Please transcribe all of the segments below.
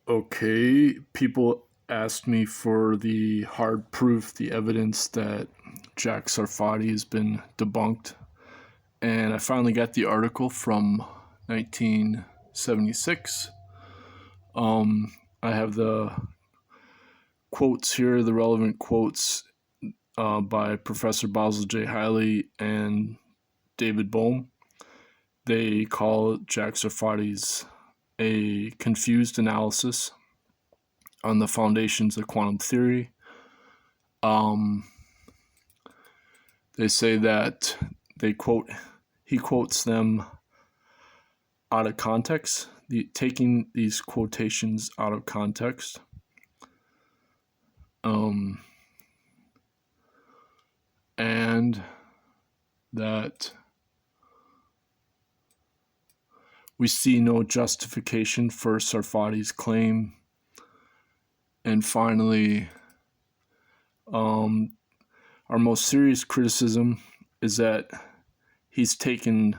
Okay, people asked me for the hard proof, the evidence that Jack Sarfatti has been debunked. And I finally got the article from 1976. I have the quotes here, the relevant quotes by Professor Basil J. Hiley and David Bohm. They call Jack Sarfatti's a confused analysis on the foundations of quantum theory. They say that he quotes them out of context, taking these quotations out of context. And that we see no justification for Sarfatti's claim. And finally, our most serious criticism is that he's taken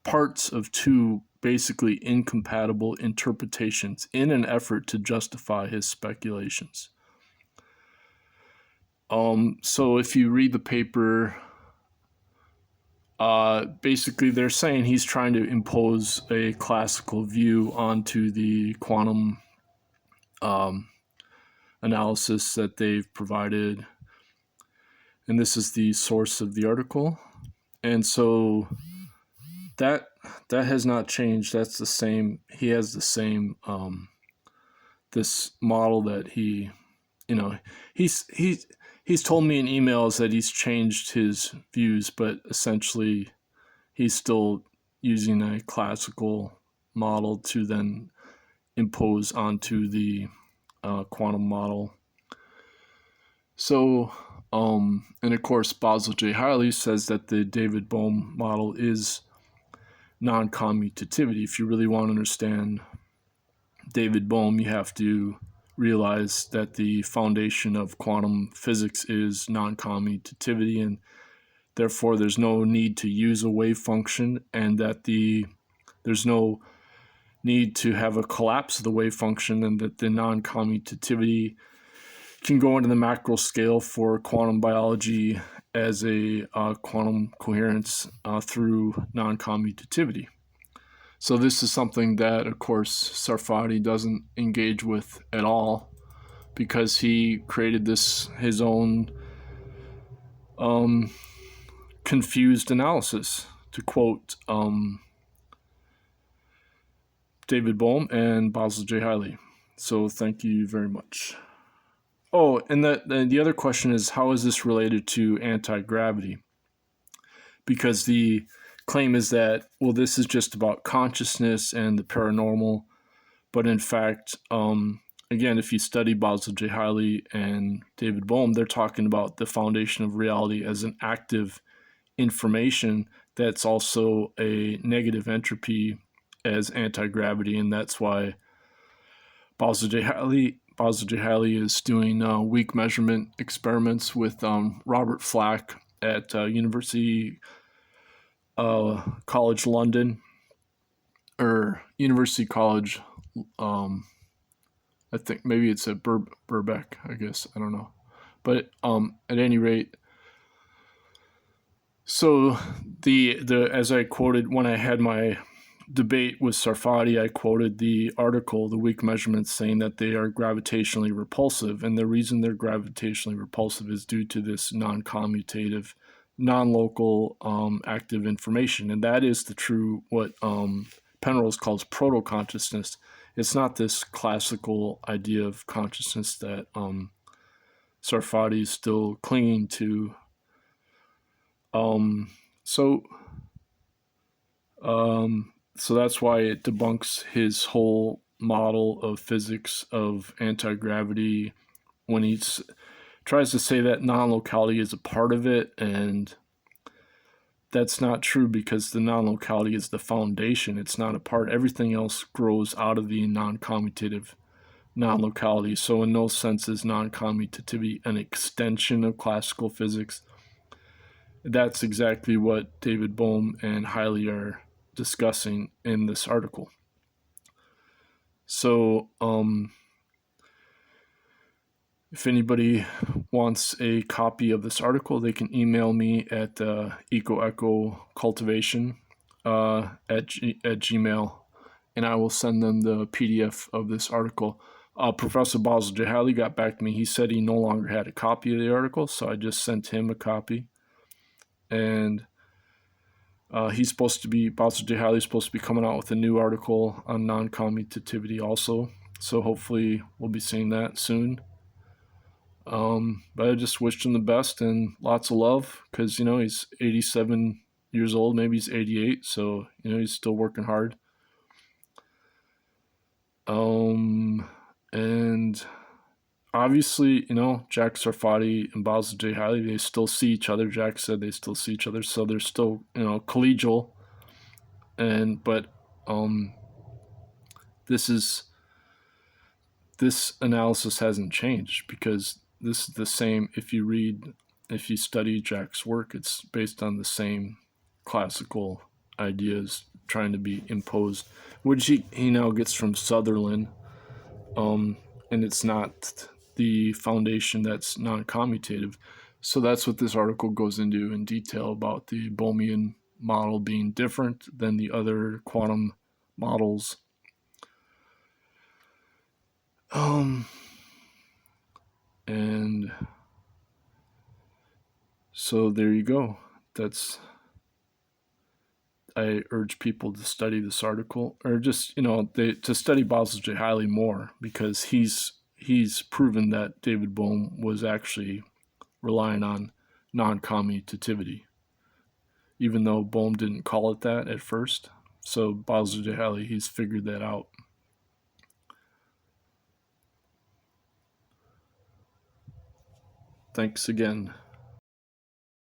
parts of two basically incompatible interpretations in an effort to justify his speculations. So if you read the paper, basically they're saying he's trying to impose a classical view onto the quantum analysis that they've provided. And this is the source of the article. And so that has not changed. That's the same. He has the same this model that he's told me in emails that he's changed his views, but essentially he's still using a classical model to then impose onto the quantum model. So, and of course, Basil J. Hiley says that the David Bohm model is noncommutativity. If you really want to understand David Bohm, you have to realize that the foundation of quantum physics is noncommutativity, and therefore there's no need to use a wave function, and that there's no need to have a collapse of the wave function, and that the noncommutativity can go into the macro scale for quantum biology as a quantum coherence through noncommutativity. So this is something that, of course, Sarfatti doesn't engage with at all, because he created his own confused analysis, to quote David Bohm and Basil J. Hiley. So thank you very much. Oh, and the other question is, how is this related to anti-gravity? Because the claim is that, well, this is just about consciousness and the paranormal. But in fact, again, if you study Basil J. Hiley and David Bohm, they're talking about the foundation of reality as an active information that's also a negative entropy as anti-gravity. And that's why Basil J. Hiley is doing weak measurement experiments with Robert Flack at University College London, or University College, I think maybe it's at Birkbeck, I guess, I don't know. But at any rate, so the as I quoted when I had my debate with Sarfatti, I quoted the article, The Weak Measurements, saying that they are gravitationally repulsive, and the reason they're gravitationally repulsive is due to this non-commutative, non-local active information, and that is the true, what Penrose calls proto-consciousness. It's not this classical idea of consciousness that Sarfatti is still clinging to. So that's why it debunks his whole model of physics of anti-gravity when he tries to say that non-locality is a part of it, and that's not true, because the non-locality is the foundation. It's not a part. Everything else grows out of the non-commutative non-locality. So in no sense is non-commutativity an extension of classical physics. That's exactly what David Bohm and Hiley are discussing in this article. So if anybody wants a copy of this article, they can email me at ecoechocultivation at gmail, and I will send them the PDF of this article. Professor Basil J got back to me. He said he no longer had a copy of the article, so I just sent him a copy. And Basil J is supposed to be coming out with a new article on noncommutativity also. So hopefully we'll be seeing that soon. But I just wished him the best and lots of love, because he's 87 years old, maybe he's 88, so he's still working hard. And obviously, Jack Sarfatti and Basil J. Hiley, they still see each other. Jack said they still see each other, so they're still collegial. But this analysis hasn't changed, because this is the same. If you study Jack's work, it's based on the same classical ideas trying to be imposed, which he now gets from Sutherland, and it's not the foundation that's non-commutative. So that's what this article goes into in detail about the Bohmian model being different than the other quantum models. And so there you go. I urge people to study this article, or just to study Basil J. Hiley more, because he's proven that David Bohm was actually relying on non-commutativity, even though Bohm didn't call it that at first. So Basil J. Hiley, he's figured that out. Thanks again.